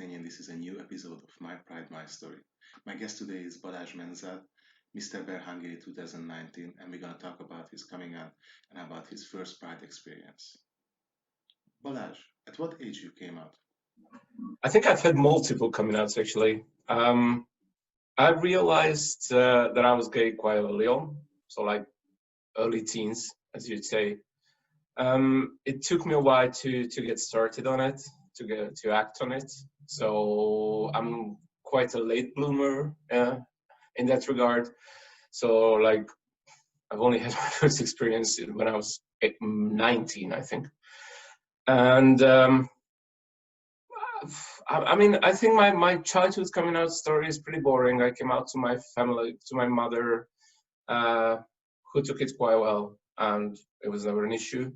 Martenyi, and this is a new episode of My Pride, My Story. My guest today is Balazs Menzat, Mr. Bear Hungary 2019, and we're going to talk about his coming out and about his first Pride experience. Balazs, at what age you came out? I think I've had multiple coming outs actually. I realized that I was gay quite early on, so like early teens, as you'd say. It took me a while to get started on it, to act on it. So I'm quite a late bloomer in that regard. So like I've only had my first experience when I was 19, I think. And I mean, I think my childhood coming out story is pretty boring. I came out to my family, to my mother, who took it quite well, and it was never an issue.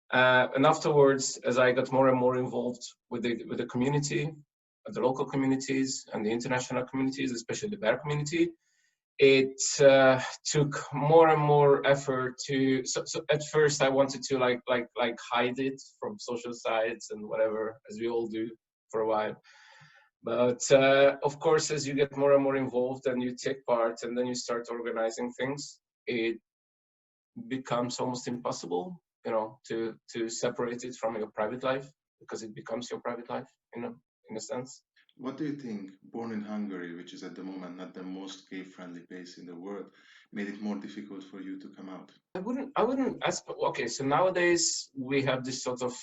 And afterwards, as I got more and more involved with the community, the local communities and the international communities, especially the Bear community, it took more and more effort to. So at first, I wanted to like hide it from social sites and whatever, as we all do for a while. But of course, as you get more and more involved and you take part, and then you start organizing things, it becomes almost impossible, you know, to separate it from your private life, because it becomes your private life, you know, in a sense. What do you think, born in Hungary, which is at the moment not the most gay-friendly place in the world, made it more difficult for you to come out? I wouldn't ask. Okay, so nowadays we have this sort of,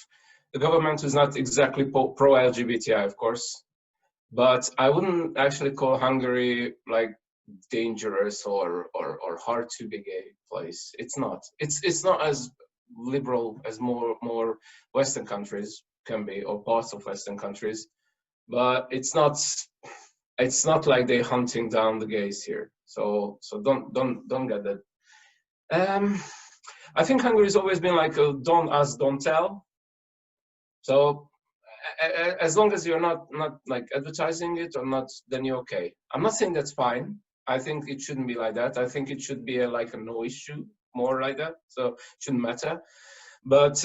the government is not exactly pro-LGBTI, of course, but I wouldn't actually call Hungary like dangerous or hard to be gay place. It's not. It's not as liberal as more Western countries can be, or parts of Western countries. But it's not like they're hunting down the gays here. So don't get that. I think Hungary's always been like a don't ask, don't tell. So as long as you're not like advertising it or not, then you're okay. I'm not saying that's fine. I think it shouldn't be like that. I think it should be like a no issue, more like that. So it shouldn't matter. But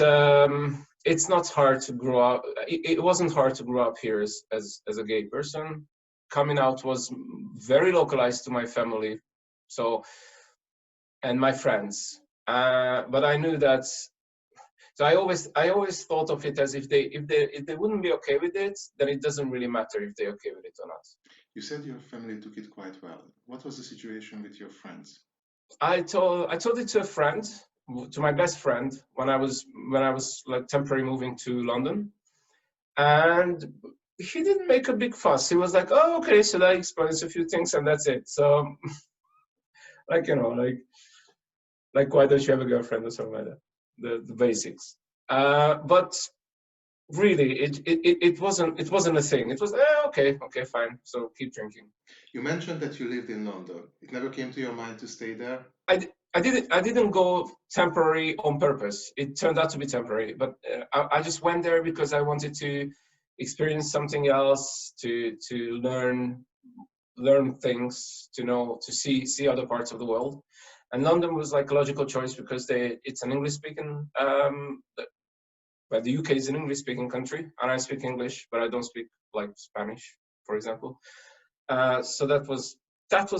it's not hard to grow up. It wasn't hard to grow up here as a gay person. Coming out was very localized to my family, so, and my friends. But I knew that. So I always thought of it as if they wouldn't be okay with it, then it doesn't really matter if they're okay with it or not. You said your family took it quite well. What was the situation with your friends? I told it to a friend, to my best friend, when I was like temporarily moving to London, and he didn't make a big fuss. He was like, "Oh, okay," so I explained a few things, and that's it. So, like, you know, like why don't you have a girlfriend or something like that? The basics. But really, it wasn't a thing. It was okay, fine. So keep drinking. You mentioned that you lived in London. It never came to your mind to stay there? I didn't go temporary on purpose. It turned out to be temporary, but I just went there because I wanted to experience something else, to learn things, to know, to see other parts of the world. And London was like a logical choice because it's an English-speaking, but the UK is an English-speaking country, and I speak English, but I don't speak like Spanish, for example. So that was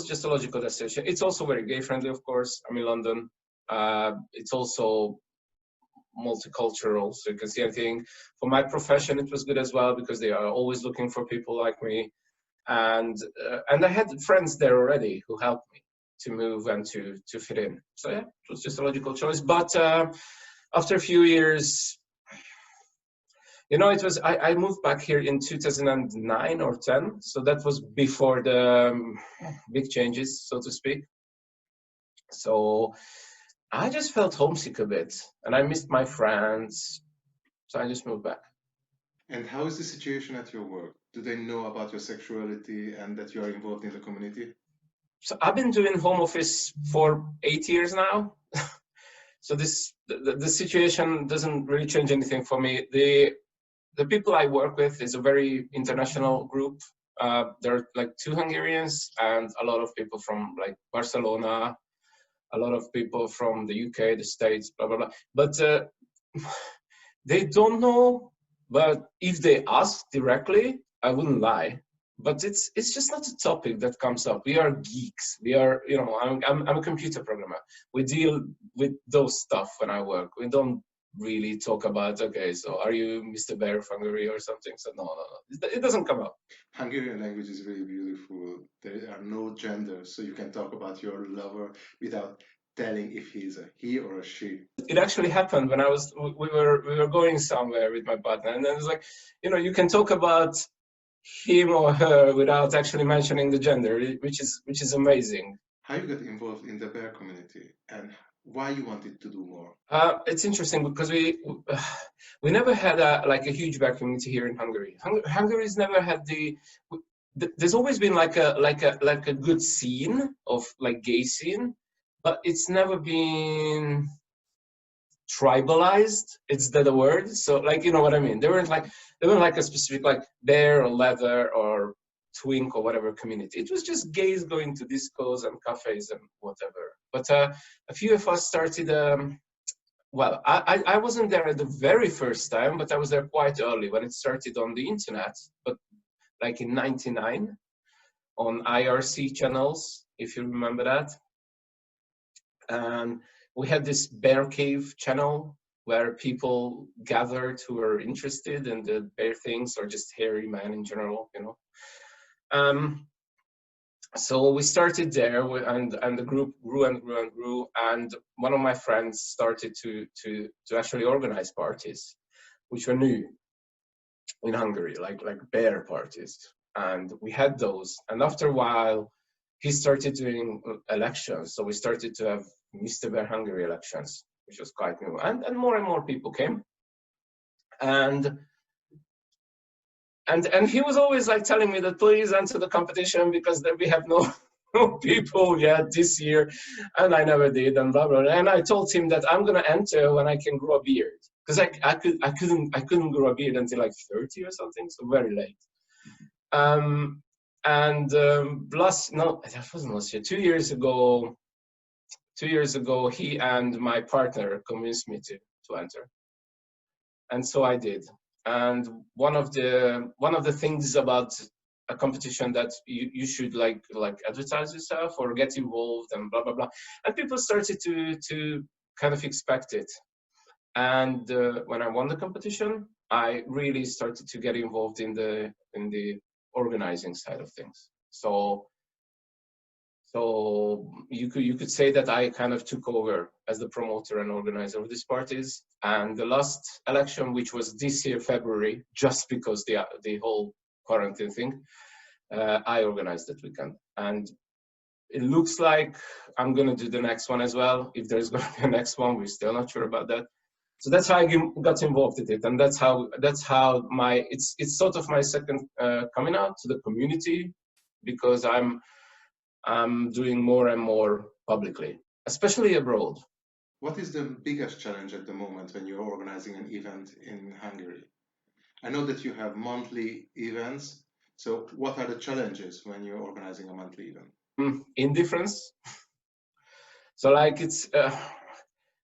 just a logical destination. It's also very gay-friendly, of course. I'm in London. It's also multicultural, so you can see anything. For my profession, it was good as well because they are always looking for people like me, and I had friends there already who helped me to move and to fit in. So yeah, it was just a logical choice. But after a few years, you know, it was I moved back here in 2009 or 10, so that was before the big changes, so to speak. So I just felt homesick a bit, and I missed my friends, so I just moved back. And how is the situation at your work? Do they know about your sexuality and that you are involved in the community? So I've been doing home office for 8 years now. So the situation doesn't really change anything for me. The people I work with is a very international group. There are like 2 Hungarians and a lot of people from like Barcelona, a lot of people from the UK, the States, blah, blah, blah. But they don't know, but if they ask directly, I wouldn't lie, but it's just not a topic that comes up. We are geeks. We are, you know, I'm a computer programmer. We deal with those stuff when I work. We don't really talk about, okay, so are you Mr. Bear of Hungary or something? So no, it doesn't come up. Hungarian language is really beautiful. There are no genders, so you can talk about your lover without telling if he's a he or a she. It actually happened when we were going somewhere with my partner, and then it's like, you know, you can talk about him or her without actually mentioning the gender, which is amazing. How you got involved in the bear community and why you wanted to do more? It's interesting because we never had like a huge bear community here in Hungary. Hungary's never had there's always been like a good scene of like gay scene, but it's never been tribalized. Is that a word? So like, you know what I mean? There weren't like a specific like bear or leather or twink or whatever community. It was just gays going to discos and cafes and whatever. But a few of us started. Well, I wasn't there at the very first time, but I was there quite early when it started on the internet. But like in '99 on IRC channels, if you remember that. And we had this bear cave channel where people gathered who were interested in the bear things or just hairy men in general, you know. So we started there, and the group grew and grew and grew. And one of my friends started to actually organize parties, which were new in Hungary, like bear parties. And we had those. And after a while, he started doing elections. So we started to have Mr. Bear Hungary elections, which was quite new. And more people came. And he was always like telling me that please enter the competition because we have no people yet this year, and I never did, and blah blah. And I told him that I'm gonna enter when I can grow a beard, because I couldn't grow a beard until like 30 or something, so very late. No, that wasn't last year. 2 years ago, he and my partner convinced me to enter, and so I did. And one of the things about a competition that you should like advertise yourself or get involved and blah blah blah, and people started to kind of expect it. And when I won the competition, I really started to get involved in the organizing side of things. So you could say that I kind of took over as the promoter and organizer of these parties. And the last election, which was this year February, just because the whole quarantine thing, I organized that weekend. And it looks like I'm gonna do the next one as well. If there's gonna be a next one, we're still not sure about that. So that's how I got involved in it, and that's how it's sort of my second coming out to the community, because I'm doing more and more publicly, especially abroad. What is the biggest challenge at the moment when you're organizing an event in Hungary? I know that you have monthly events. So what are the challenges when you're organizing a monthly event? Indifference. So like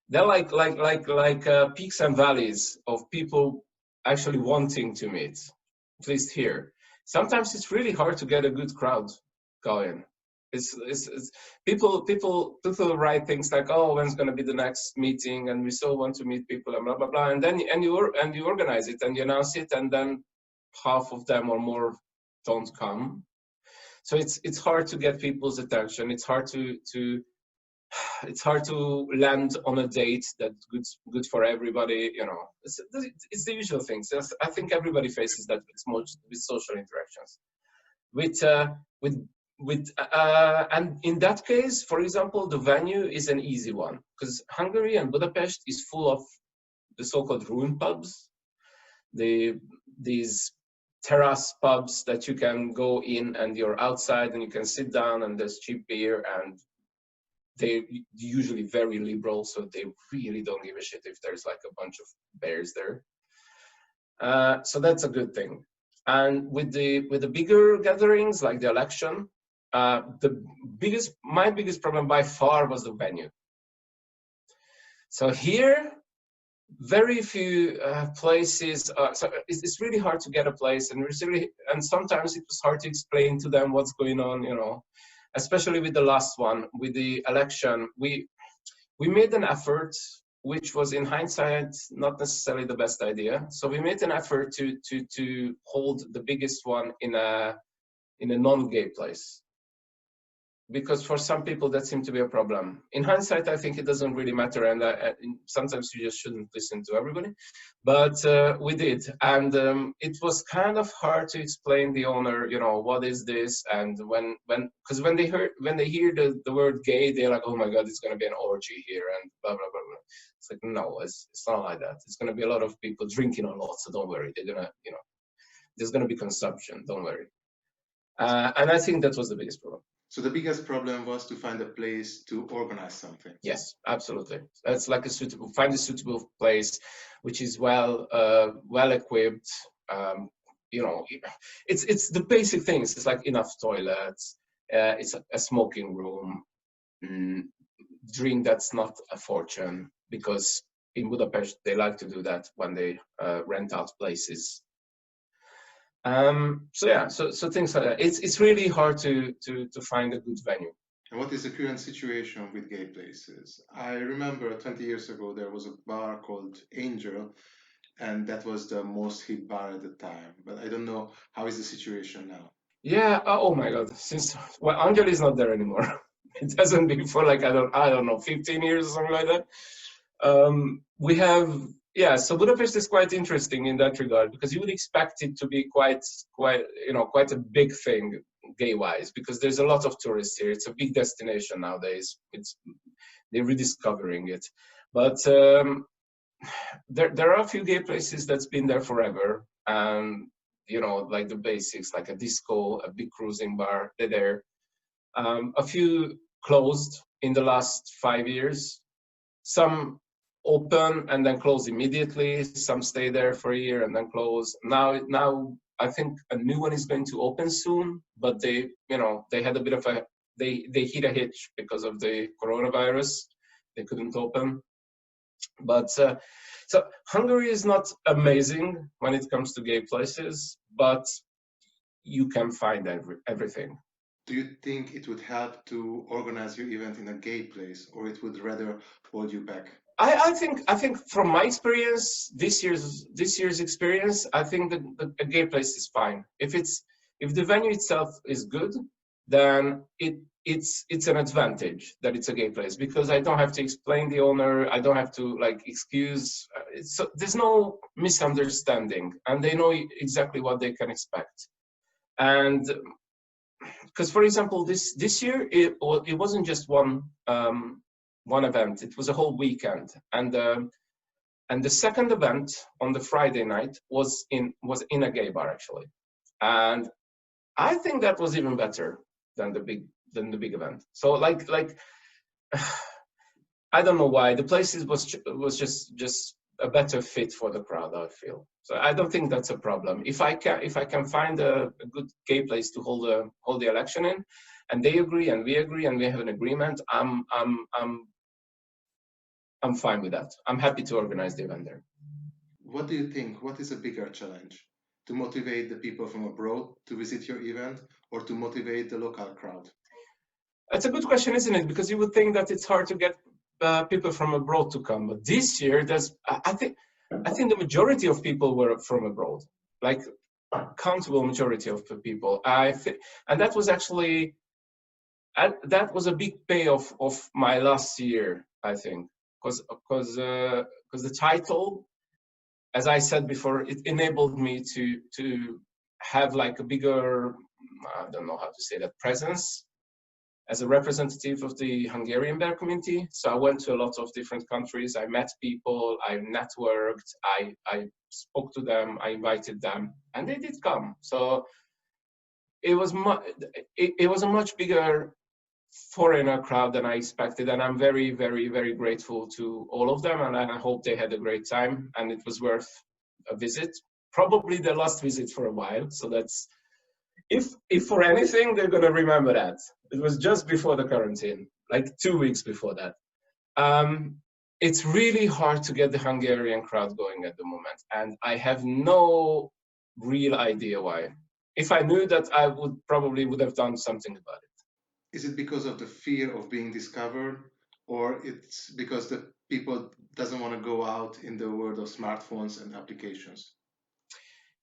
they're like peaks and valleys of people actually wanting to meet, at least here. Sometimes it's really hard to get a good crowd going. It's people write things like, oh, when's going to be the next meeting, and we still want to meet people, and blah blah blah, and then you organize it and you announce it, and then half of them or more don't come. So it's hard to get people's attention. It's hard to land on a date that's good for everybody. You know, it's the usual things. I think everybody faces that with social interactions. And in that case, for example, the venue is an easy one, because Hungary and Budapest is full of the so-called ruin pubs, these terrace pubs that you can go in and you're outside and you can sit down and there's cheap beer, and they're usually very liberal, so they really don't give a shit if there's like a bunch of bears there. So that's a good thing. And with the bigger gatherings like the election, my biggest problem by far was the venue. So here very few places. So it's really hard to get a place, and and sometimes it was hard to explain to them what's going on. You know, especially with the last one, with the election, we made an effort, which was in hindsight not necessarily the best idea. So we made an effort to hold the biggest one in a non-gay place, because for some people that seemed to be a problem. In hindsight, I think it doesn't really matter, and sometimes you just shouldn't listen to everybody. But we did, and it was kind of hard to explain the owner, you know, what is this, and because when they hear the word gay, they're like, oh my god, it's going to be an orgy here, and blah blah blah blah. It's like, no, it's not like that. It's going to be a lot of people drinking a lot, so don't worry. They're gonna, you know, there's going to be consumption. Don't worry. And I think that was the biggest problem. So the biggest problem was to find a place to organize something. Yes, absolutely. That's like find a suitable place, which is well equipped. You know, it's the basic things. It's like enough toilets. It's a smoking room. Drink that's not a fortune, because in Budapest they like to do that when they rent out places. So yeah, so things like that. It's really hard to find a good venue. And what is the current situation with gay places? I remember 20 years ago there was a bar called Angel, and that was the most hit bar at the time. But I don't know, how is the situation now? Yeah. Oh my God. Well, Angel is not there anymore. It hasn't been for like I don't know 15 years or something like that. We have. Yeah, so Budapest is quite interesting in that regard, because you would expect it to be quite a big thing gay-wise, because there's a lot of tourists here. It's a big destination nowadays. They're rediscovering it, but there are a few gay places that's been there forever, and you know, like the basics, like a disco, a big cruising bar. They're there. A few closed in the last 5 years. Some open and then close immediately. Some stay there for a year and then close. Now I think a new one is going to open soon, but they had a bit of they hit a hitch because of the coronavirus. They couldn't open. But so Hungary is not amazing when it comes to gay places, but you can find everything. Do you think it would help to organize your event in a gay place, or it would rather hold you back? I think from my experience, this year's experience, I think that a gay place is fine. If the venue itself is good, then it's an advantage that it's a gay place, because I don't have to explain the owner. I don't have to like excuse. So there's no misunderstanding, and they know exactly what they can expect. And because, for example, this year it wasn't just one event. It was a whole weekend, and the second event on the Friday night was in a gay bar actually, and I think that was even better than the big event. So like I don't know why the places was just a better fit for the crowd, I feel. So I don't think that's a problem. If I can find a good gay place to hold the election in, and they agree and we agree and we have an agreement, I'm fine with that. I'm happy to organize the event there. What do you think? What is a bigger challenge? To motivate the people from abroad to visit your event, or to motivate the local crowd? That's a good question, isn't it? Because you would think that it's hard to get people from abroad to come, but this year I think the majority of people were from abroad, like countable majority of the people. And that was actually that was a big payoff of my last year, I think, because the title, as I said before, it enabled me to have like a bigger, I don't know how to say that, presence as a representative of the Hungarian bear community. So I went to a lot of different countries. I met people, I networked, I spoke to them, I invited them, and they did come. So it was a much bigger foreigner crowd than I expected, and I'm very, very, very grateful to all of them, and I hope they had a great time, and it was worth a visit. Probably the last visit for a while, so that's, if for anything, they're gonna remember that. It was just before the quarantine, like 2 weeks before that. it's really hard to get the Hungarian crowd going at the moment, and I have no real idea why. If I knew that, I would have done something about it. Is it because of the fear of being discovered, or it's because the people doesn't want to go out in the world of smartphones and applications?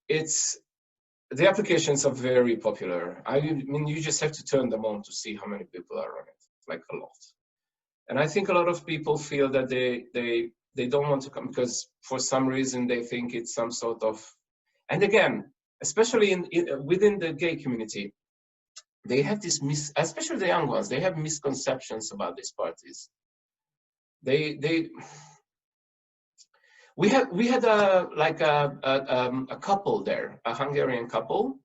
It's the applications are very popular. I mean, you just have to turn them on to see how many people are on it, like a lot. And I think a lot of people feel that they don't want to come because for some reason they think it's some sort of, and again, especially within the gay community, they have this especially the young ones, they have misconceptions about these parties. They we had a couple there, a Hungarian couple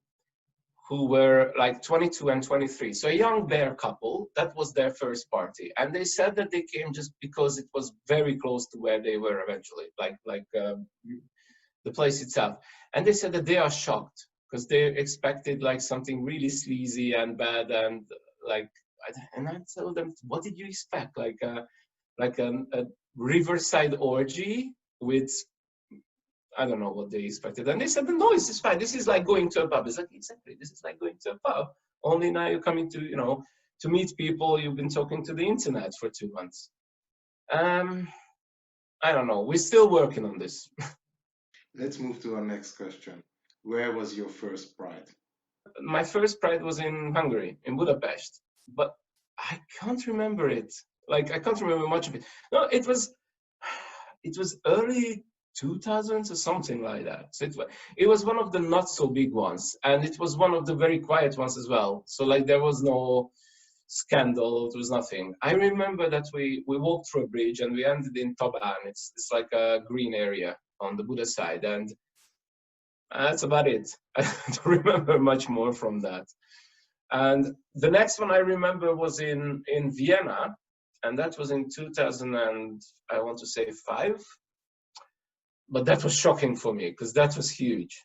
who were like 22 and 23. So a young bear couple, that was their first party. And they said that they came just because it was very close to where they were eventually, the place itself. And they said that they are shocked because they expected like something really sleazy and bad. And and I told them, what did you expect? Like a riverside orgy with, I don't know what they expected. And they said, no, this is fine. This is like going to a pub. It's like, exactly, this is like going to a pub. Only now you're coming to, to meet people you've been talking to the internet for 2 months. I don't know. We're still working on this. Let's move to our next question. Where was your first Pride? My first Pride was in Hungary, in Budapest. But I can't remember it. Like, I can't remember much of it. No, it was early 2000s or something like that. So it was one of the not so big ones, and it was one of the very quiet ones as well. So like there was no scandal, there was nothing. I remember that we walked through a bridge and we ended in Tabán. It's like a green area on the Buda side, and that's about it. I don't remember much more from that. And the next one I remember was in Vienna, and that was in 2000 and I want to say 5. But that was shocking for me because that was huge.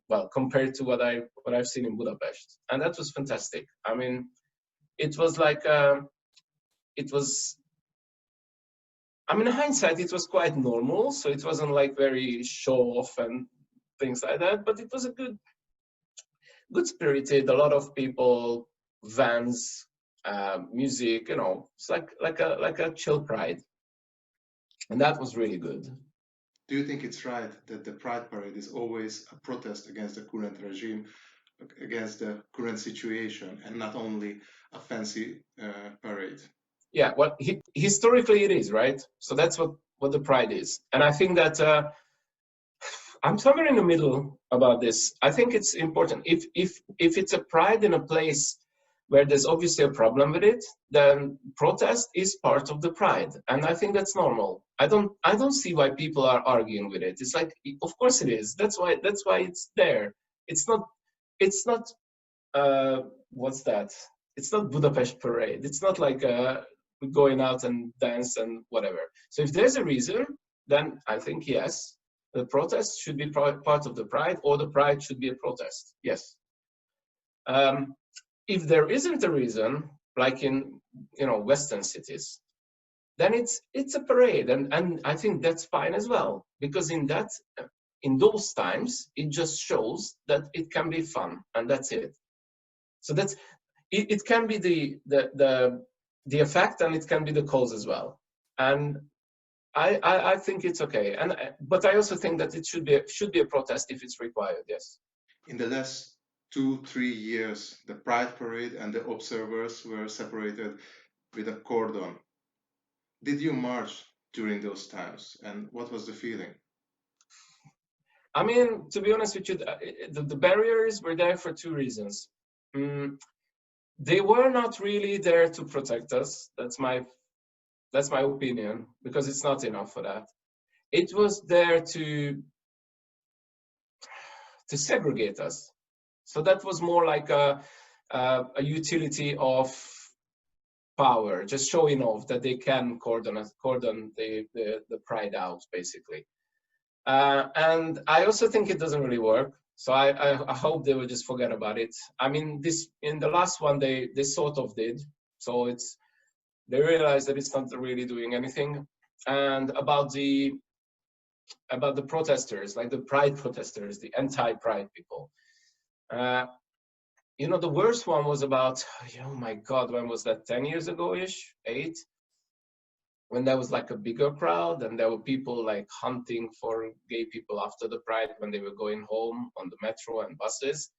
Well, compared to what I've seen in Budapest, and that was fantastic. I mean, it was like I mean, in hindsight, it was quite normal. So it wasn't like very show off and things like that. But it was a good spirited. A lot of people, vans, music. It's like a chill Pride, and that was really good. Do you think it's right that the Pride Parade is always a protest against the current regime, against the current situation, and not only a fancy parade? Yeah, well, historically it is, right? So that's what the Pride is. And I think that I'm somewhere in the middle about this. I think it's important. If it's a Pride in a place where there's obviously a problem with it, then protest is part of the Pride. And I think that's normal. I don't see why people are arguing with it. It's like, of course it is. That's why it's there. It's not what's that? It's not Budapest parade. It's not like going out and dance and whatever. So if there's a reason, then I think yes, the protest should be part of the Pride, or the Pride should be a protest. Yes. If there isn't a reason, like in Western cities, then it's a parade, and I think that's fine as well, because in those times it just shows that it can be fun, and that's it. So that's it can be the effect, and it can be the cause as well. And I think it's okay. But I also think that it should be a protest if it's required. Yes. In the last 2-3 years, the Pride Parade and the observers were separated with a cordon. Did you march during those times, and what was the feeling? I mean, to be honest with you, the barriers were there for 2 reasons. They were not really there to protect us. That's my opinion, because it's not enough for that. It was there to segregate us. So that was more like a utility of power, just showing off that they can cordon the Pride out, basically. And I also think it doesn't really work. So I hope they will just forget about it. I mean, in the last one, they sort of did. So they realized that it's not really doing anything. and about the protesters, like the pride protesters, the anti-pride people. You know, the worst one was about, oh my God, when was that? 10 years ago-ish, 8? When there was like a bigger crowd and there were people like hunting for gay people after the pride when they were going home on the metro and buses.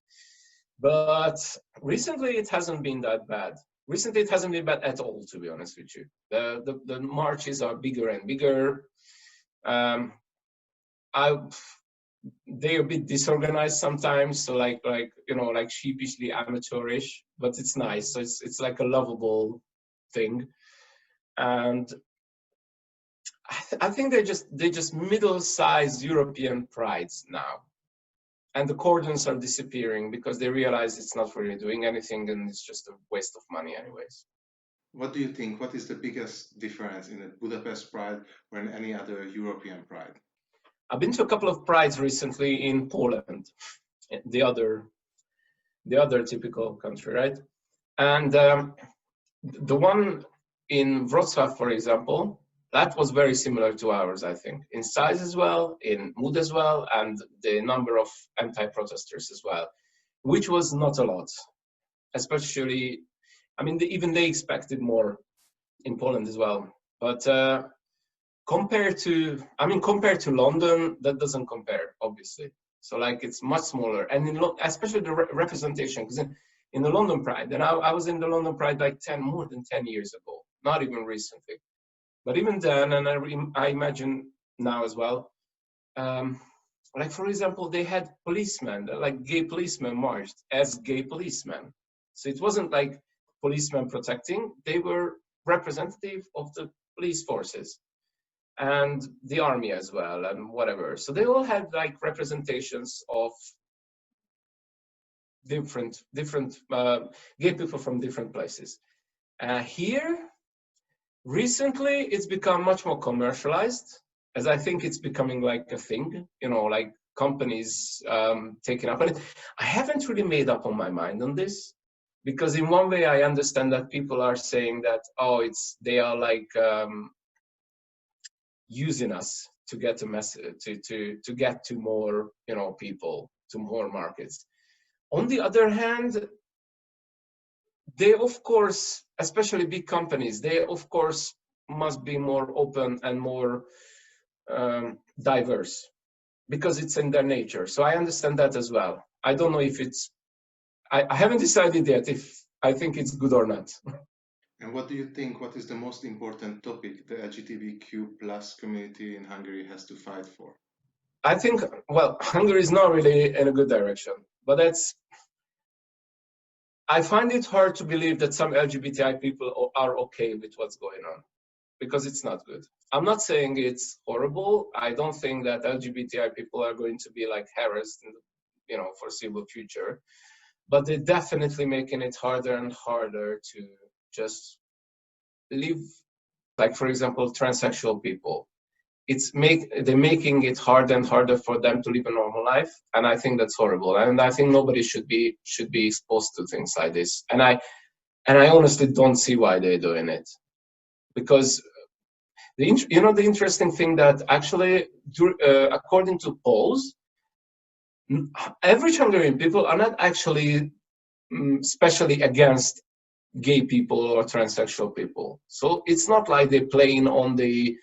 But recently it hasn't been that bad. Recently it hasn't been bad at all, to be honest with you. The marches are bigger and bigger. They're a bit disorganized sometimes, so like you know, like sheepishly amateurish, but it's nice. So it's like a lovable thing. And I think they're just middle-sized European prides now, and the cordons are disappearing because they realize it's not really doing anything and it's just a waste of money anyways. What do you think? What is the biggest difference in a Budapest Pride or in any other European Pride? I've been to a couple of prides recently in Poland, the other typical country, right? And the one in Wrocław, for example, that was very similar to ours, I think, in size as well, in mood as well, and the number of anti-protesters as well, which was not a lot. Especially, I mean, even they expected more in Poland as well. But compared to London, that doesn't compare, obviously. So like it's much smaller, and especially the representation, because in the London Pride, and I was in the London Pride like more than 10 years ago, not even recently. But even then, and I imagine now as well, like for example, they had policemen, like gay policemen marched as gay policemen. So it wasn't like policemen protecting, they were representative of the police forces and the army as well and whatever. So they all had like representations of different gay people from different places. Here, recently, it's become much more commercialized, as I think it's becoming like a thing, you know, like companies taking up on it. I haven't really made up on my mind on this, because in one way I understand that people are saying that, oh, they are like using us to get a message, to get to more, you know, people, to more markets. On the other hand, they, of course, especially big companies, they, of course, must be more open and more diverse because it's in their nature. So I understand that as well. I don't know if I haven't decided yet if I think it's good or not. And what do you think, what is the most important topic the LGTBQ plus community in Hungary has to fight for? I think, well, Hungary is not really in a good direction, but I find it hard to believe that some LGBTI people are okay with what's going on, because it's not good. I'm not saying it's horrible. I don't think that LGBTI people are going to be like harassed in the, you know, foreseeable future, but they're definitely making it harder and harder to just live. Like, for example, transsexual people. They're making it harder and harder for them to live a normal life, and I think that's horrible. And I think nobody should be exposed to things like this. And I honestly don't see why they're doing it, because the interesting thing that actually, according to polls, average Hungarian people are not actually especially against gay people or transsexual people. So it's not like they're playing on the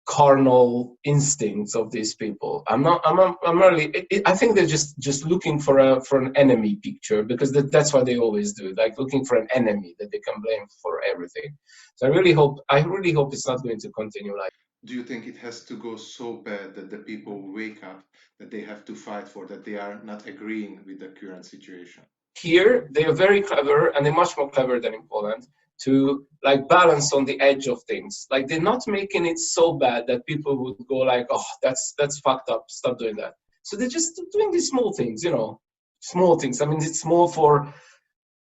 carnal instincts of these people. I'm really, I think they're just looking for an enemy picture, because that's what they always do, like looking for an enemy that they can blame for everything. So I really hope it's not going to continue like. Do you think it has to go so bad that the people wake up, that they have to fight for, that they are not agreeing with the current situation? Here, they are very clever, and they're much more clever than in Poland, to like balance on the edge of things. Like, they're not making it so bad that people would go like, oh, that's fucked up, stop doing that. So they're just doing these small things, you know, small things. I mean, it's small for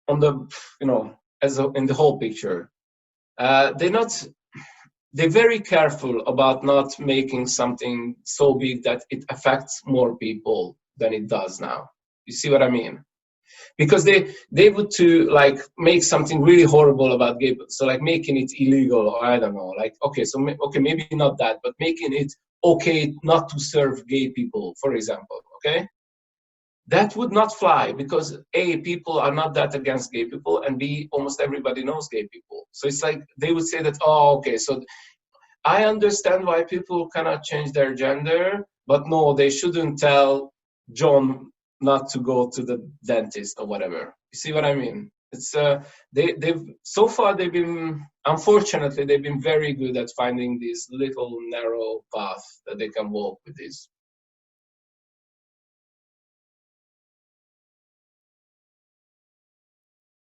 on the, you know, in the whole picture. They're very careful about not making something so big that it affects more people than it does now. You see what I mean? because they would to like make something really horrible about gay people, so like making it illegal, or I don't know, like okay, so okay, maybe not that, but making it okay not to serve gay people, for example, okay, that would not fly, because A, people are not that against gay people, and B, almost everybody knows gay people. So it's like they would say that, oh, okay, so I understand why people cannot change their gender, but no, they shouldn't tell John not to go to the dentist or whatever. You see what I mean? It's they've so far they've been, unfortunately they've been very good at finding this little narrow path that they can walk with this